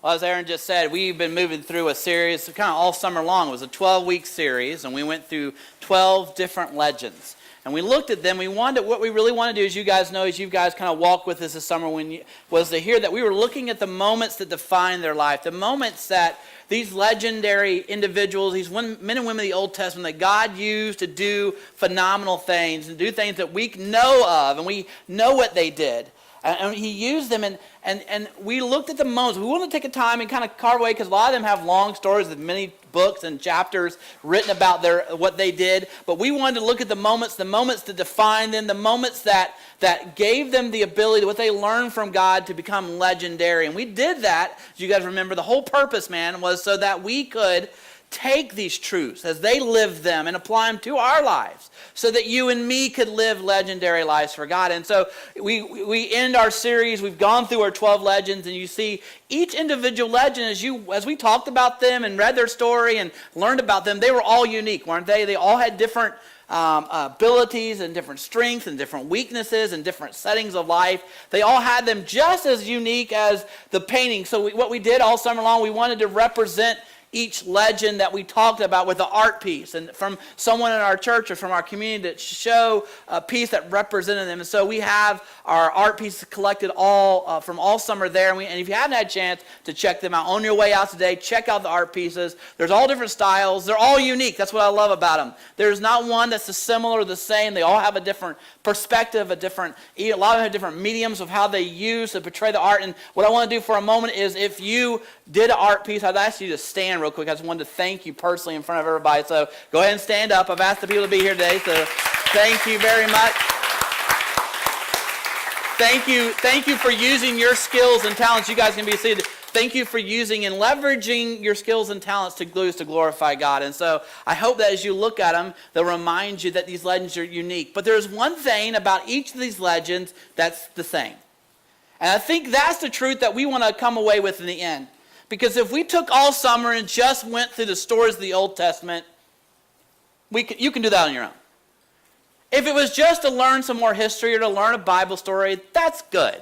Well, as Aaron just said, we've been moving through a series kind of all summer long. It was a 12-week series, and we went through 12 different legends. And we looked at them. What we really want to do, as you guys know, as you guys kind of walk with us this summer, was to hear that we were looking at the moments that define their life, the moments that these legendary individuals, these men and women of the Old Testament that God used to do phenomenal things and do things that we know of, and we know what they did. And he used them, and we looked at the moments. We want to take a time and kind of carve away, because a lot of them have long stories with many books and chapters written about what they did. But we wanted to look at the moments that defined them, the moments that gave them the ability, what they learned from God, to become legendary. And we did that, as you guys remember. The whole purpose, man, was so that we could take these truths as they lived them and apply them to our lives, so that you and me could live legendary lives for God. And so we end our series. We've gone through our 12 legends, and you see each individual legend, as we talked about them and read their story and learned about them, they were all unique, weren't they? They all had different abilities and different strengths and different weaknesses and different settings of life. They all had them just as unique as the painting. So what we did all summer long, we wanted to represent each legend that we talked about with the art piece, and from someone in our church or from our community to show a piece that represented them. And so we have our art pieces collected from all summer there. And if you haven't had a chance to check them out, on your way out today, check out the art pieces. There's all different styles. They're all unique. That's what I love about them. There's not one that's similar or the same. They all have a different perspective, a lot of them have different mediums of how they use to portray the art. And what I want to do for a moment is, if you did an art piece, I'd ask you to stand real quick. I just wanted to thank you personally in front of everybody. So go ahead and stand up. I've asked the people to be here today, so thank you very much. Thank you for using your skills and talents. You guys can be seated. Thank you for using and leveraging your skills and talents to glorify God. And so I hope that as you look at them, they'll remind you that these legends are unique. But there's one thing about each of these legends that's the same. And I think that's the truth that we want to come away with in the end. Because if we took all summer and just went through the stories of the Old Testament, you can do that on your own. If it was just to learn some more history or to learn a Bible story, that's good.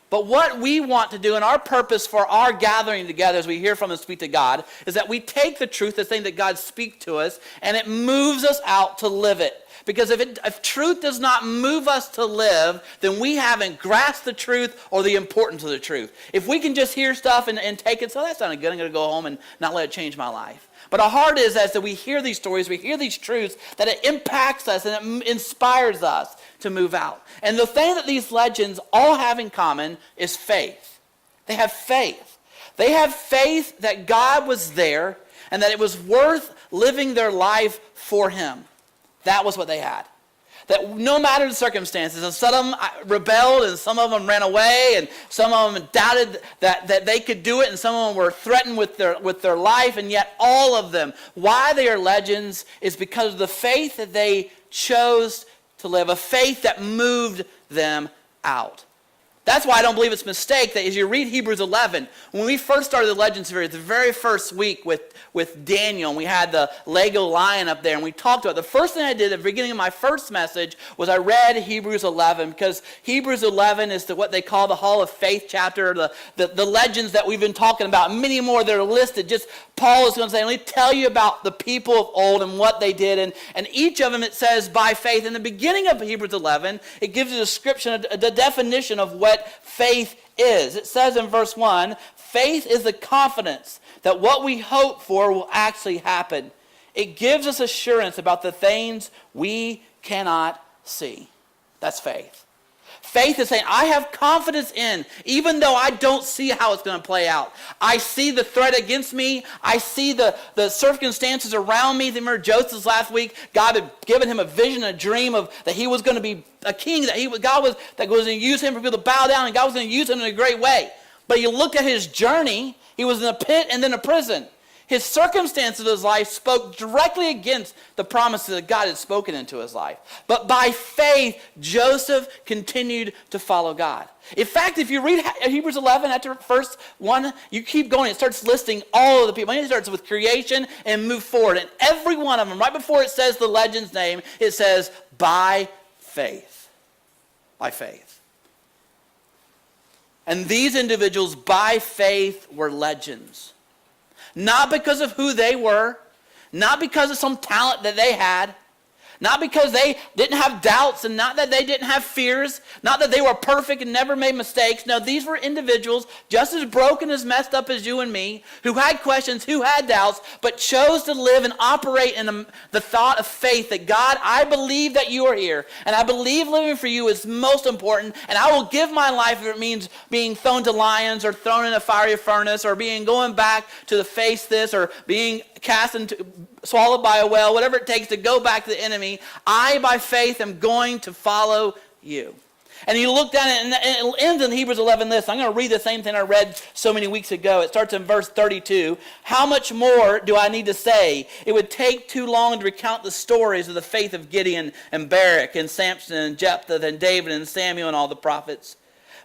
But what we want to do, and our purpose for our gathering together as we hear from and speak to God, is that we take the truth, the thing that God speaks to us, and it moves us out to live it. Because if truth does not move us to live, then we haven't grasped the truth or the importance of the truth. If we can just hear stuff and take it, so that sounded good, I'm going to go home and not let it change my life. But our heart is, as that we hear these stories, we hear these truths, that it impacts us and it inspires us to move out. And the thing that these legends all have in common is faith. They have faith. They have faith that God was there and that it was worth living their life for Him. That was what they had. That no matter the circumstances, and some of them rebelled, and some of them ran away, and some of them doubted that they could do it, and some of them were threatened with their life, and yet all of them, why they are legends is because of the faith that they chose to live, a faith that moved them out. That's why I don't believe it's a mistake that as you read Hebrews 11, when we first started the Legend series, the very first week with Daniel, and we had the Lego lion up there, and we talked about it. The first thing I did at the beginning of my first message was I read Hebrews 11, because Hebrews 11 is what they call the Hall of Faith chapter, the legends that we've been talking about. Many more that are listed. Just Paul is going to say, let me tell you about the people of old and what they did. And each of them, it says, by faith. In the beginning of Hebrews 11, it gives a description, the definition of what faith is. It says in verse 1, faith is the confidence that what we hope for will actually happen. It gives us assurance about the things we cannot see. That's faith. Faith is saying, I have confidence in, even though I don't see how it's going to play out. I see the threat against me. I see the circumstances around me. Remember Joseph last week? God had given him a vision, a dream of that he was going to be a king, God was going to use him for people to bow down, and God was going to use him in a great way. But you look at his journey, he was in a pit and then a prison. His circumstances of his life spoke directly against the promises that God had spoken into his life. But by faith, Joseph continued to follow God. In fact, if you read Hebrews 11, after first one, you keep going. It starts listing all of the people. It starts with creation and move forward. And every one of them, right before it says the legend's name, it says, by faith. By faith. And these individuals, by faith, were legends. Not because of who they were, not because of some talent that they had, not because they didn't have doubts, and not that they didn't have fears, not that they were perfect and never made mistakes. No, these were individuals just as broken, as messed up as you and me, who had questions, who had doubts, but chose to live and operate in the thought of faith that, God, I believe that you are here, and I believe living for you is most important, and I will give my life if it means being thrown to lions or thrown in a fiery furnace or going back to the face this or being cast into, swallowed by a whale, whatever it takes to go back to the enemy. I, by faith, am going to follow you. And you look down, and it ends in Hebrews 11 this. I'm going to read the same thing I read so many weeks ago. It starts in verse 32. How much more do I need to say? It would take too long to recount the stories of the faith of Gideon and Barak and Samson and Jephthah and David and Samuel and all the prophets.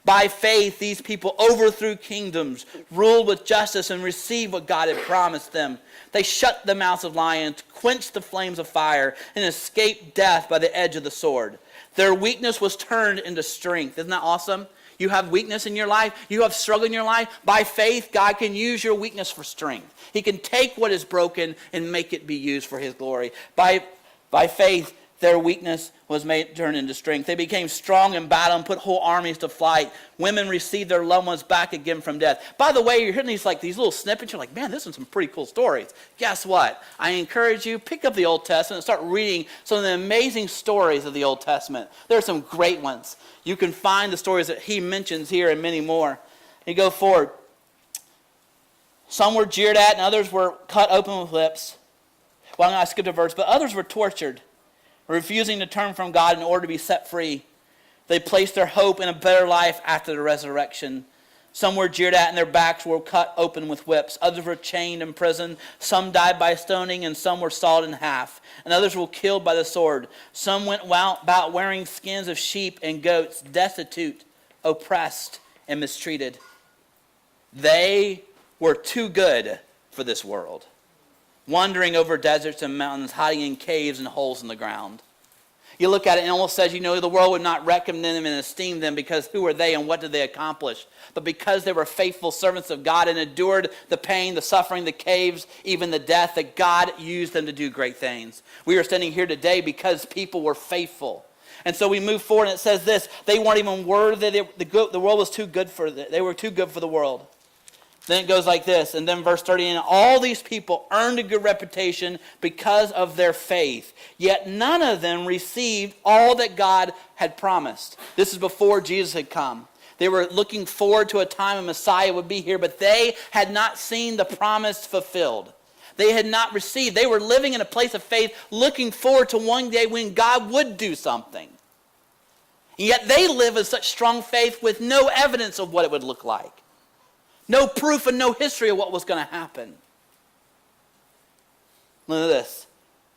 By faith, these people overthrew kingdoms, ruled with justice, and received what God had promised them. They shut the mouths of lions, quenched the flames of fire, and escaped death by the edge of the sword. Their weakness was turned into strength. Isn't that awesome? You have weakness in your life. You have struggle in your life. By faith, God can use your weakness for strength. He can take what is broken and make it be used for his glory. By faith, their weakness was turned into strength. They became strong in battle and put whole armies to flight. Women received their loved ones back again from death. By the way, you're hearing these little snippets. You're like, man, this is some pretty cool stories. Guess what? I encourage you, pick up the Old Testament and start reading some of the amazing stories of the Old Testament. There are some great ones. You can find the stories that he mentions here and many more. You go forward. Some were jeered at and others were cut open with whips. Well, I'm going to skip a verse. But others were tortured, refusing to turn from God in order to be set free. They placed their hope in a better life after the resurrection. Some were jeered at and their backs were cut open with whips. Others were chained in prison. Some died by stoning and some were sawed in half. And others were killed by the sword. Some went about wearing skins of sheep and goats, destitute, oppressed, and mistreated. They were too good for this world, wandering over deserts and mountains, hiding in caves and holes in the ground. You look at it and it almost says, the world would not reckon them and esteem them because who are they and what did they accomplish? But because they were faithful servants of God and endured the pain, the suffering, the caves, even the death, that God used them to do great things. We are standing here today because people were faithful. And so we move forward and it says this, they weren't even worthy, the world was too good for them. They were too good for the world. Then it goes like this, and then verse 30, and all these people earned a good reputation because of their faith, yet none of them received all that God had promised. This is before Jesus had come. They were looking forward to a time a Messiah would be here, but they had not seen the promise fulfilled. They had not received. They were living in a place of faith, looking forward to one day when God would do something. And yet they live with such strong faith with no evidence of what it would look like. No proof and no history of what was going to happen. Look at this.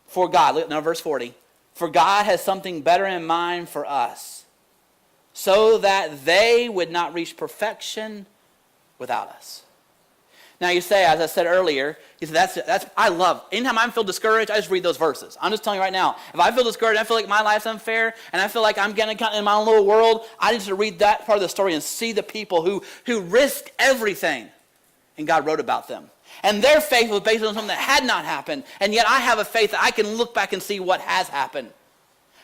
For God, look now verse 40. For God has something better in mind for us, so that they would not reach perfection without us. Now you say, as I said earlier, you say that's I love. Anytime I feel discouraged, I just read those verses. I'm just telling you right now. If I feel discouraged, I feel like my life's unfair, and I feel like I'm getting caught in my own little world, I need to read that part of the story and see the people who risked everything, and God wrote about them. And their faith was based on something that had not happened, and yet I have a faith that I can look back and see what has happened.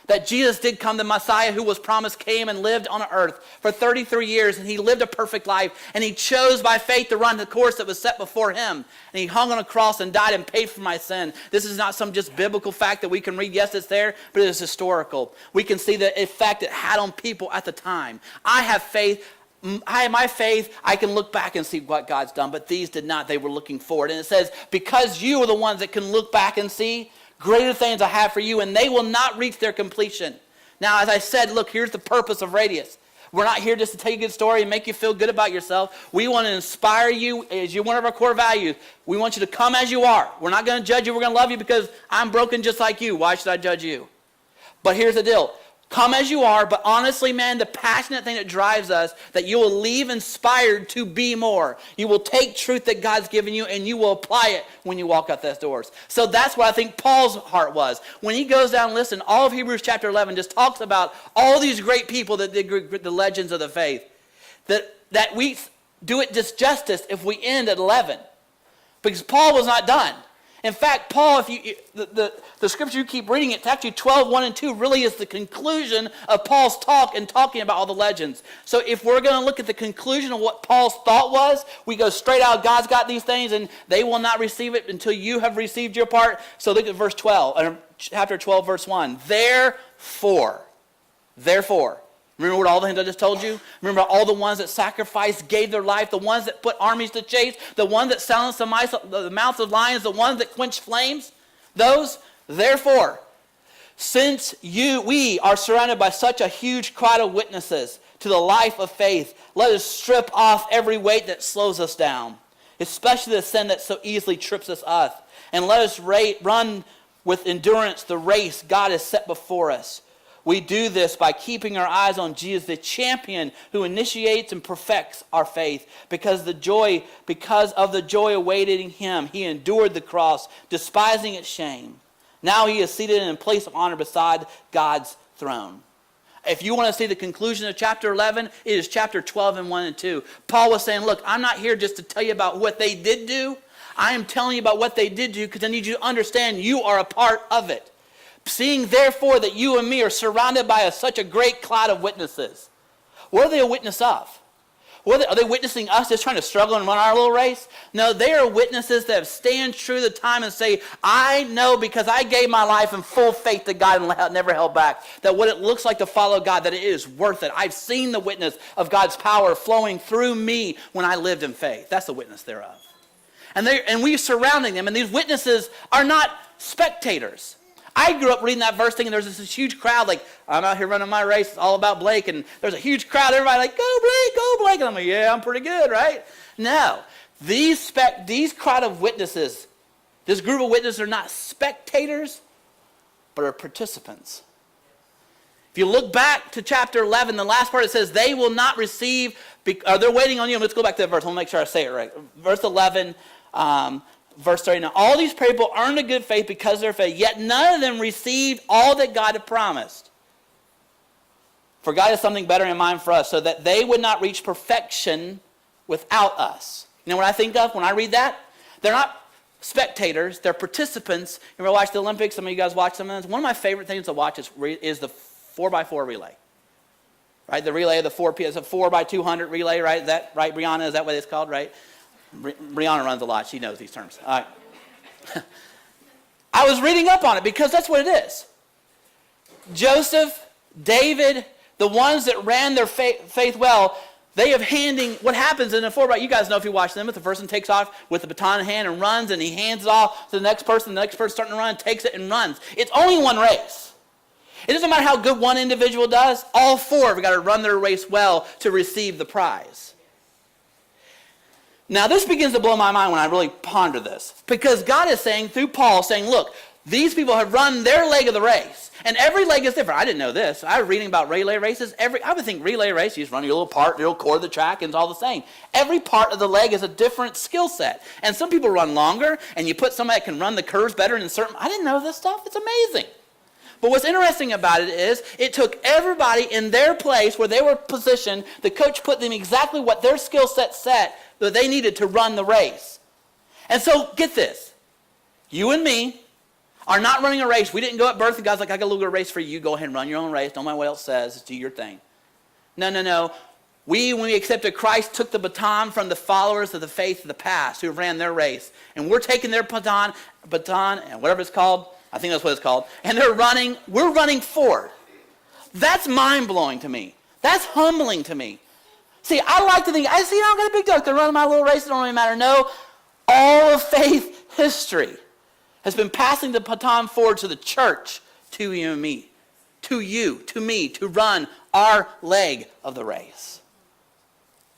That Jesus did come, the Messiah who was promised came and lived on earth for 33 years, and he lived a perfect life, and he chose by faith to run the course that was set before him, and he hung on a cross and died and paid for my sin. This is not some just biblical fact that we can read. Yes, it's there, but it is historical. We can see the effect it had on people at the time. I have faith. My faith, I can look back and see what God's done, but these did not. They were looking forward. And it says, because you are the ones that can look back and see, greater things I have for you, and they will not reach their completion. Now, as I said, look, here's the purpose of Radius. We're not here just to tell you a good story and make you feel good about yourself. We want to inspire you as one of our core values. We want you to come as you are. We're not going to judge you. We're going to love you because I'm broken just like you. Why should I judge you? But here's the deal. Come as you are, but honestly, man, the passionate thing that drives us, that you will leave inspired to be more. You will take truth that God's given you and you will apply it when you walk out those doors. So that's what I think Paul's heart was. When he goes down and listen, all of Hebrews chapter 11 just talks about all these great people that did the legends of the faith. That that we do it disjustice if we end at 11. Because Paul was not done. In fact, Paul, if you the scripture you keep reading, it's actually 12, 1 and 2 really is the conclusion of Paul's talk and talking about all the legends. So if we're going to look at the conclusion of what Paul's thought was, we go straight out, God's got these things and they will not receive it until you have received your part. So look at verse 12, or chapter 12, verse 1. Therefore. Remember what all the things I just told you? Remember all the ones that sacrificed, gave their life, the ones that put armies to chase, the ones that silenced the mouths of lions, the ones that quenched flames? Those, therefore, since we are surrounded by such a huge crowd of witnesses to the life of faith, let us strip off every weight that slows us down, especially the sin that so easily trips us up, and let us run with endurance the race God has set before us. We do this by keeping our eyes on Jesus, the champion who initiates and perfects our faith. Because of the joy awaiting him, he endured the cross, despising its shame. Now he is seated in a place of honor beside God's throne. If you want to see the conclusion of chapter 11, it is chapter 12 and 1 and 2. Paul was saying, look, I'm not here just to tell you about what they did do. I am telling you about what they did do because I need you to understand you are a part of it. Seeing, therefore, that you and me are surrounded by such a great cloud of witnesses. What are they a witness of? Are they witnessing us just trying to struggle and run our little race? No, they are witnesses that stand true to the time and say, I know because I gave my life in full faith to God and never held back, that what it looks like to follow God, that it is worth it. I've seen the witness of God's power flowing through me when I lived in faith. That's the witness thereof. And we surrounding them, and these witnesses are not spectators. I grew up reading that verse thinking there's this huge crowd, like, I'm out here running my race, it's all about Blake, and there's a huge crowd, everybody like, go Blake, and I'm like, yeah, I'm pretty good, right? No, these crowd of witnesses, this group of witnesses are not spectators, but are participants. If you look back to chapter 11, the last part it says, they will not receive, they're waiting on you. Let's go back to that verse, I'll make sure I say it right. Verse 11, Verse 30, now all these people earned a good faith because of their faith, yet none of them received all that God had promised. For God has something better in mind for us, so that they would not reach perfection without us. You know what I think of when I read that? They're not spectators, they're participants. You ever watch the Olympics? Some of you guys watch some of them. One of my favorite things to watch is the 4x4 relay. Right? The relay of the 4 it's a 4x200 relay, right? Is that right, Brianna? Is that what it's called, right? Brianna runs a lot. She knows these terms. All right. I was reading up on it because that's what it is. Joseph, David, the ones that ran their faith well, they have handing, what happens in a 4x, you guys know if you watch them, if the person takes off with the baton in hand and runs and he hands it off to the next person starting to run, takes it and runs. It's only one race. It doesn't matter how good one individual does, all four have got to run their race well to receive the prize. Now, this begins to blow my mind when I really ponder this. Because God is saying, through Paul, saying, look, these people have run their leg of the race. And every leg is different. I didn't know this. I was reading about relay races. I would think relay race, you just run your little part, your little core of the track, and it's all the same. Every part of the leg is a different skill set. And some people run longer, and you put somebody that can run the curves better in certain... I didn't know this stuff. It's amazing. But what's interesting about it is it took everybody in their place where they were positioned. The coach put them exactly what their skill set that they needed to run the race. And so, get this. You and me are not running a race. We didn't go at birth and God's like, I got a little race for you. Go ahead and run your own race. Don't mind what else says. Just do your thing. No. When we accepted Christ, took the baton from the followers of the faith of the past who ran their race. And we're taking their baton, and whatever it's called, I think that's what it's called, and we're running forward. That's mind-blowing to me. That's humbling to me. See, I like to think, I don't got a big deal. They're running my little race, it don't really matter. No, all of faith history has been passing the baton forward to the church, to you and me, to you, to me, to run our leg of the race.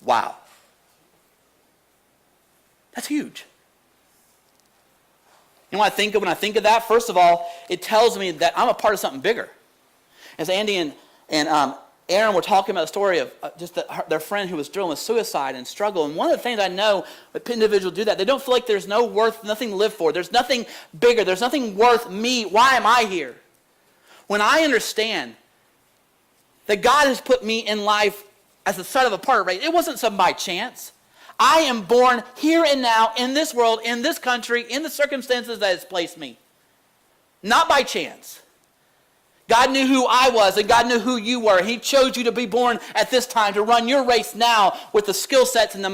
Wow. That's huge. You know what I think of when I think of that? First of all, it tells me that I'm a part of something bigger. As Andy and Aaron were talking about the story of their friend who was dealing with suicide and struggle. And one of the things I know when individuals do that, they don't feel like there's nothing to live for. There's nothing bigger. There's nothing worth me. Why am I here? When I understand that God has put me in life as the son of a part of race. It wasn't some by chance. I am born here and now in this world, in this country, in the circumstances that has placed me. Not by chance. God knew who I was and God knew who you were. He chose you to be born at this time, to run your race now with the skill sets and the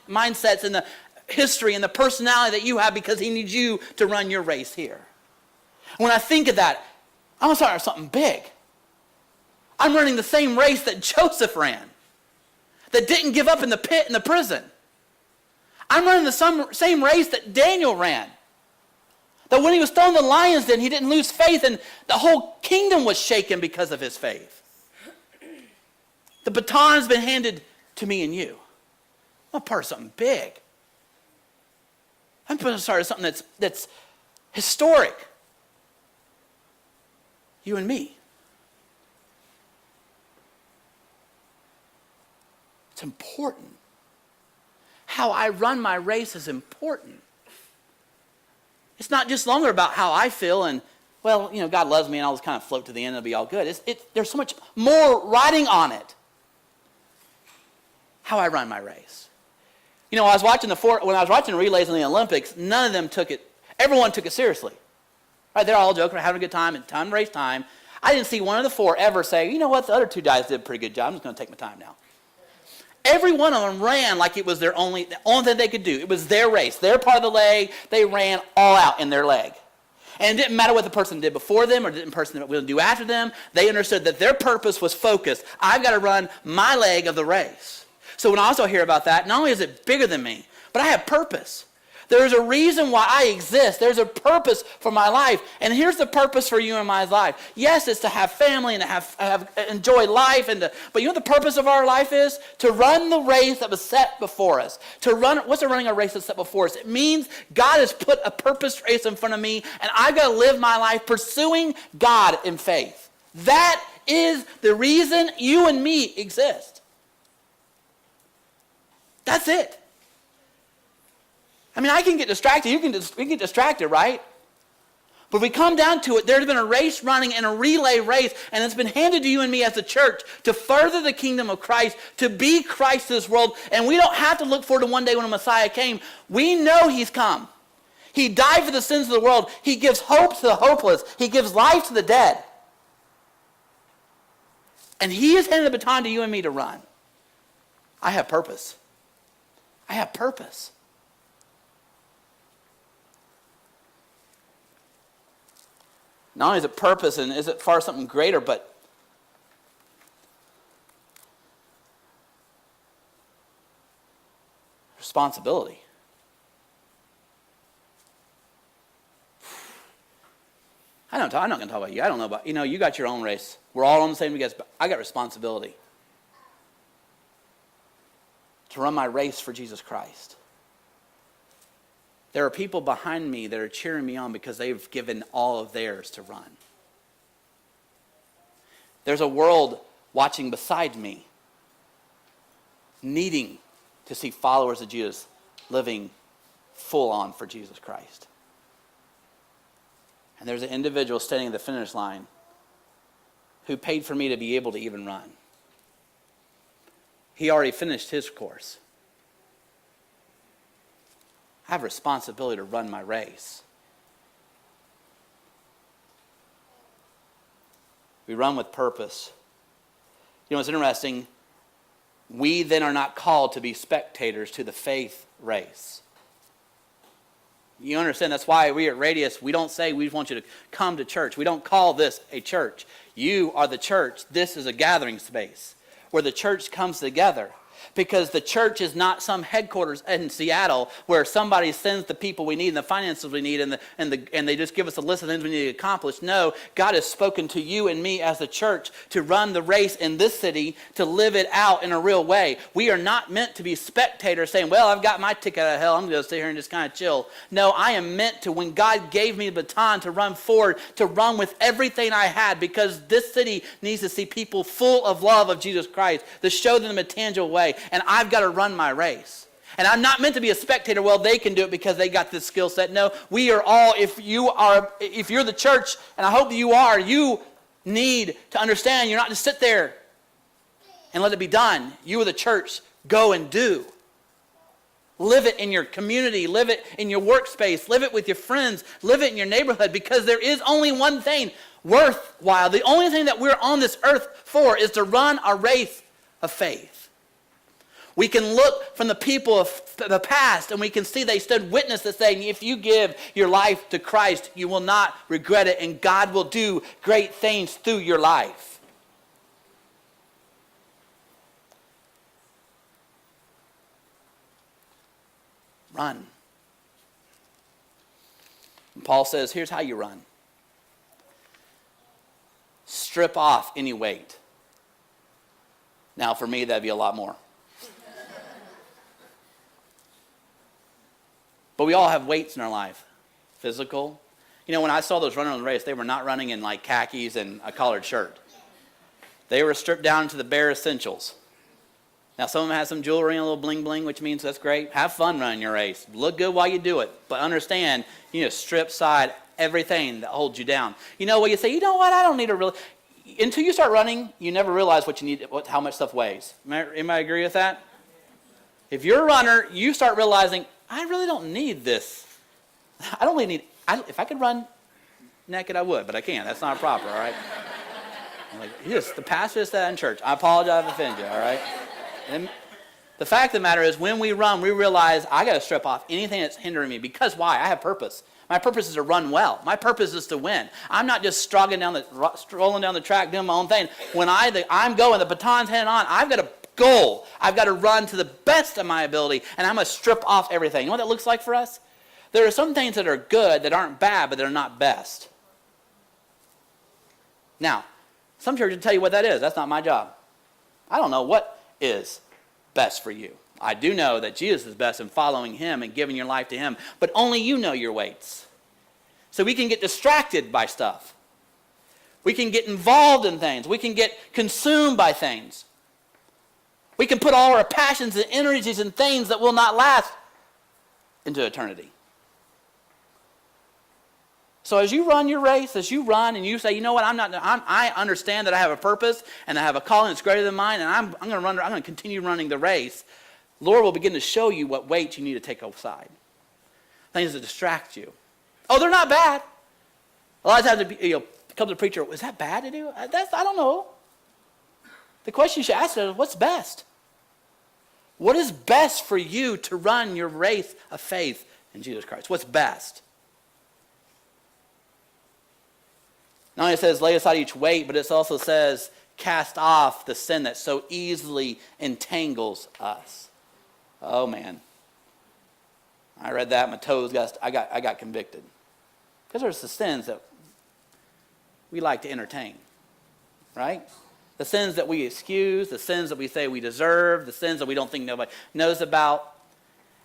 mindsets and the history and the personality that you have, because he needs you to run your race here. When I think of that, I'm starting something big. I'm running the same race that Joseph ran, that didn't give up in the pit in the prison. I'm running the same race that Daniel ran. That when he was thrown in the lion's den, he didn't lose faith, and the whole kingdom was shaken because of his faith. The baton has been handed to me and you. I'm a part of something big. I'm part of something that's historic. You and me. It's important. How I run my race is important. It's not just longer about how I feel and, well, God loves me and I'll just kind of float to the end and it'll be all good. There's so much more riding on it. How I run my race. When I was watching relays in the Olympics, none of them everyone took it seriously. Right? They're all joking, having a good time, and time race time. I didn't see one of the four ever say, you know what, the other two guys did a pretty good job. I'm just going to take my time now. Every one of them ran like it was the only thing they could do. It was their race, their part of the leg. They ran all out in their leg. And it didn't matter what the person did before them or the person that would do after them. They understood that their purpose was focused. I've got to run my leg of the race. So when I also hear about that, not only is it bigger than me, but I have purpose. There's a reason why I exist. There's a purpose for my life. And here's the purpose for you and my life. Yes, it's to have family and to enjoy life. But you know what the purpose of our life is? To run the race that was set before us. What's running a race that's set before us? It means God has put a purpose race in front of me, and I've got to live my life pursuing God in faith. That is the reason you and me exist. That's it. I can get distracted. We can get distracted, right? But if we come down to it, there's been a race running and a relay race, and it's been handed to you and me as a church to further the kingdom of Christ, to be Christ to this world. And we don't have to look forward to one day when a Messiah came. We know he's come. He died for the sins of the world. He gives hope to the hopeless. He gives life to the dead. And he has handed the baton to you and me to run. I have purpose. I have purpose. Not only is it purpose and is it far something greater, but responsibility. I'm not going to talk about you. I don't know about, you got your own race. We're all on the same together, but I got responsibility to run my race for Jesus Christ. There are people behind me that are cheering me on because they've given all of theirs to run. There's a world watching beside me, needing to see followers of Jesus living full on for Jesus Christ. And there's an individual standing at the finish line who paid for me to be able to even run. He already finished his course. I have a responsibility to run my race. We run with purpose. It's interesting. We then are not called to be spectators to the faith race. You understand? That's why we at Radius, we don't say we want you to come to church. We don't call this a church. You are the church. This is a gathering space where the church comes together. Because the church is not some headquarters in Seattle where somebody sends the people we need and the finances we need and they just give us a list of things we need to accomplish. No, God has spoken to you and me as a church to run the race in this city, to live it out in a real way. We are not meant to be spectators saying, well, I've got my ticket out of hell. I'm going to sit here and just kind of chill. No, I am meant to, when God gave me the baton to run forward, to run with everything I had, because this city needs to see people full of love of Jesus Christ, to show them a tangible way. And I've got to run my race. And I'm not meant to be a spectator. Well, they can do it because they got this skill set. No, we are all, if you're the church, and I hope you are, you need to understand you're not to sit there and let it be done. You are the church. Go and do. Live it in your community. Live it in your workspace. Live it with your friends. Live it in your neighborhood, because there is only one thing worthwhile. The only thing that we're on this earth for is to run a race of faith. We can look from the people of the past and we can see they stood witness to saying, if you give your life to Christ, you will not regret it, and God will do great things through your life. Run. And Paul says, here's how you run. Strip off any weight. Now, for me, that'd be a lot more. But we all have weights in our life. Physical. You know, when I saw those running on the race, they were not running in like khakis and a collared shirt. They were stripped down to the bare essentials. Now, some of them have some jewelry and a little bling bling, which means that's great. Have fun running your race. Look good while you do it. But understand, you need to strip aside everything that holds you down. You know, when you say, you know what, I don't need to really... Until you start running, you never realize what you need, how much stuff weighs. Anybody agree with that? If you're a runner, you start realizing, I really don't need this. I don't really need... if I could run naked, I would, but I can't. That's not proper, all right? I'm like, yes, the pastor said that in church. I apologize if I offend you, all right? And the fact of the matter is, when we run, we realize I got to strip off anything that's hindering me. Because why? I have purpose. My purpose is to run well. My purpose is to win. I'm not just strolling down the track doing my own thing. When I'm going, the baton's handed on, I've got a goal. I've got to run to the best of my ability, and I'm going to strip off everything. You know what that looks like for us? There are some things that are good that aren't bad, but they're not best. Now, some churches tell you what that is. That's not my job. I don't know what is best for you. I do know that Jesus is best in following him and giving your life to him, but only you know your weights. So we can get distracted by stuff. We can get involved in things. We can get consumed by things. We can put all our passions and energies in things that will not last into eternity. So as you run your race, as you run and you say, you know what, I understand that I have a purpose and I have a calling that's greater than mine, and I'm going to continue running the race. Lord will begin to show you what weight you need to take aside. Things that distract you. Oh, they're not bad. A lot of times, come to the preacher, is that bad to do? I don't know. The question you should ask is, what's best? What is best for you to run your race of faith in Jesus Christ? What's best? Not only it says lay aside each weight, but it also says cast off the sin that so easily entangles us. Oh man. I read that, my toes I got convicted. Because there's the sins that we like to entertain. Right? The sins that we excuse, the sins that we say we deserve, the sins that we don't think nobody knows about.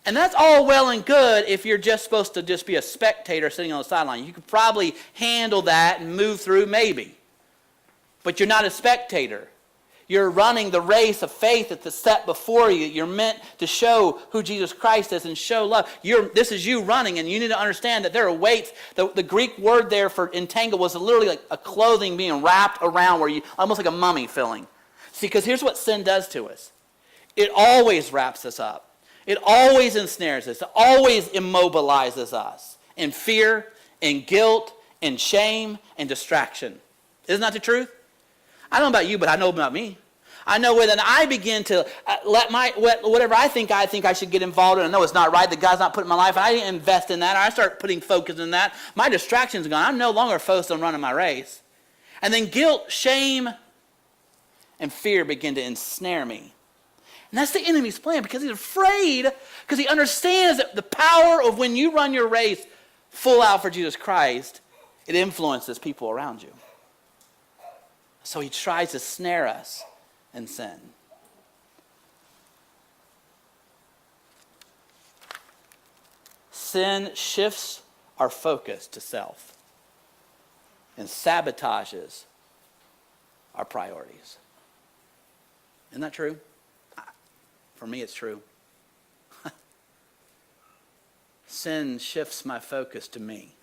And that's all well and good if you're just supposed to just be a spectator sitting on the sideline. You could probably handle that and move through maybe. But you're not a spectator. You're running the race of faith that's set before you. You're meant to show who Jesus Christ is and show love. This is you running, and you need to understand that there are weights. The Greek word there for entangle was literally like a clothing being wrapped around where you, almost like a mummy filling. See, because here's what sin does to us. It always wraps us up. It always ensnares us. It always immobilizes us in fear, in guilt, in shame, and distraction. Isn't that the truth? I don't know about you, but I know about me. I know when I begin to let whatever I think I should get involved in, I know it's not right, that God's not putting my life, I invest in that, or I start putting focus in that, my distraction's gone. I'm no longer focused on running my race. And then guilt, shame, and fear begin to ensnare me. And that's the enemy's plan, because he's afraid, because he understands that the power of when you run your race full out for Jesus Christ, it influences people around you. So he tries to snare us in sin. Sin shifts our focus to self and sabotages our priorities. Isn't that true? For me, it's true. Sin shifts my focus to me.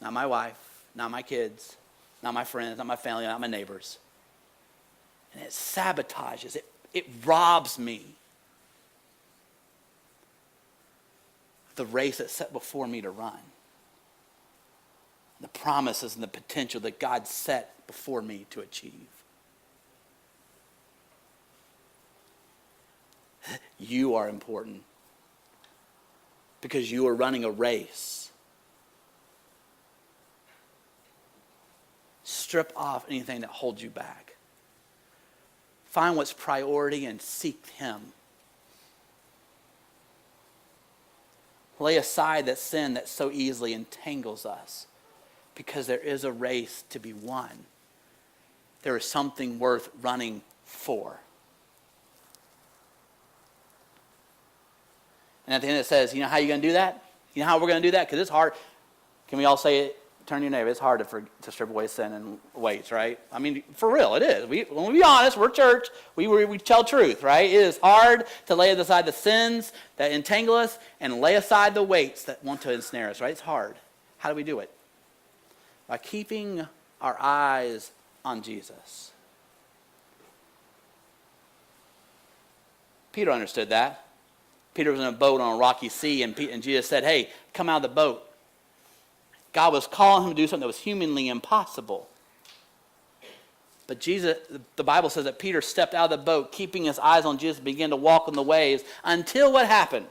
Not my wife, not my kids, not my friends, not my family, not my neighbors. And it sabotages, it robs me of the race that's set before me to run. The promises and the potential that God set before me to achieve. You are important because you are running a race. Strip off anything that holds you back. Find what's priority and seek Him. Lay aside that sin that so easily entangles us, because there is a race to be won. There is something worth running for. And at the end it says, you know how you're going to do that? You know how we're going to do that? Because it's hard. Can we all say it? Turn to your neighbor. It's hard to strip away sin and weights, right? I mean, for real, it is. When we be honest, we're church. We tell truth, right? It is hard to lay aside the sins that entangle us and lay aside the weights that want to ensnare us, right? It's hard. How do we do it? By keeping our eyes on Jesus. Peter understood that. Peter was in a boat on a rocky sea, and Jesus said, hey, come out of the boat. God was calling him to do something that was humanly impossible. But Jesus, the Bible says that Peter stepped out of the boat, keeping his eyes on Jesus, began to walk on the waves, until what happened?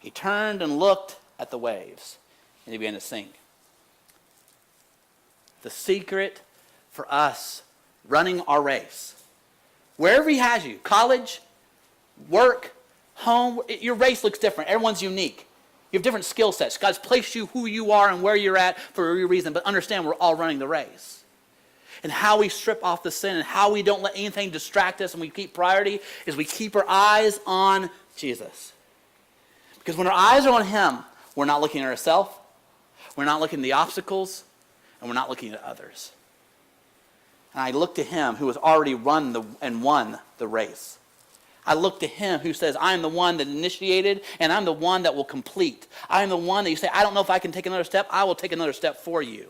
He turned and looked at the waves, and he began to sink. The secret for us running our race, wherever He has you, college, work, home, your race looks different. Everyone's unique. You have different skill sets. God's placed you who you are and where you're at for a reason, but understand we're all running the race. And how we strip off the sin and how we don't let anything distract us and we keep priority is we keep our eyes on Jesus. Because when our eyes are on Him, we're not looking at ourselves, we're not looking at the obstacles, and we're not looking at others. And I look to Him who has already run and won the race. I look to Him who says, I am the one that initiated, and I'm the one that will complete. I am the one that you say, I don't know if I can take another step. I will take another step for you.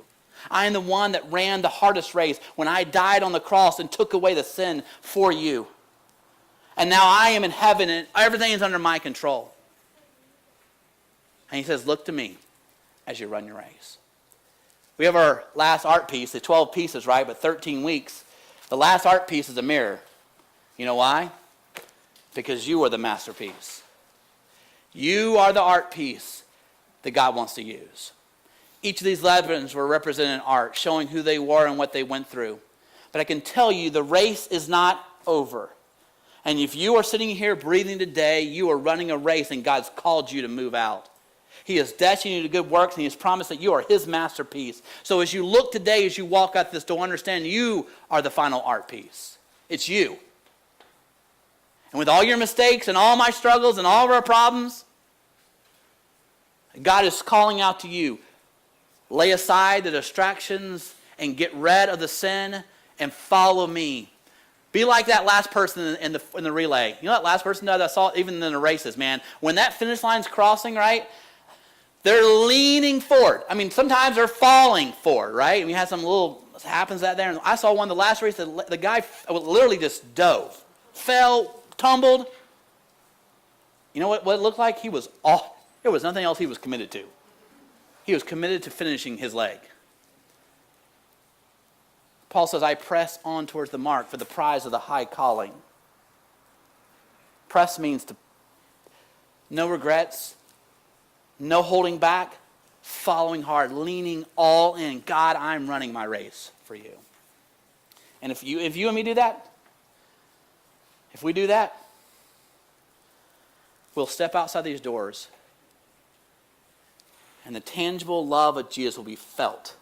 I am the one that ran the hardest race when I died on the cross and took away the sin for you. And now I am in heaven, and everything is under my control. And He says, look to me as you run your race. We have our last art piece, the 12 pieces, right? But 13 weeks. The last art piece is a mirror. You know why? Because you are the masterpiece. You are the art piece that God wants to use. Each of these legends were represented in art, showing who they were and what they went through. But I can tell you the race is not over. And if you are sitting here breathing today, you are running a race and God's called you to move out. He is destined you to good works, and He has promised that you are His masterpiece. So as you look today, as you walk out this door, understand you are the final art piece. It's you. And with all your mistakes and all my struggles and all of our problems, God is calling out to you. Lay aside the distractions and get rid of the sin and follow me. Be like that last person in the relay. You know that last person that I saw even in the races, man? When that finish line's crossing, right? They're leaning forward. I mean, sometimes they're falling forward, right? And we had some little happens that there. And I saw one the last race, the guy literally just dove, fell, tumbled. You know what it looked like? He was off. There was nothing else he was committed to. He was committed to finishing his leg. Paul says, I press on towards the mark for the prize of the high calling. Press means to no regrets, no holding back, following hard, leaning all in. God, I'm running my race for you. And if you and me do that, if we do that, we'll step outside these doors and the tangible love of Jesus will be felt.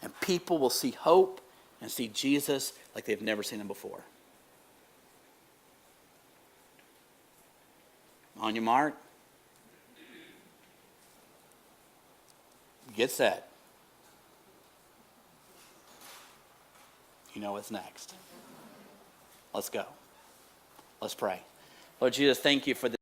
And people will see hope and see Jesus like they've never seen Him before. On your mark. Get set. You know what's next. Let's go. Let's pray. Lord Jesus, thank you for this.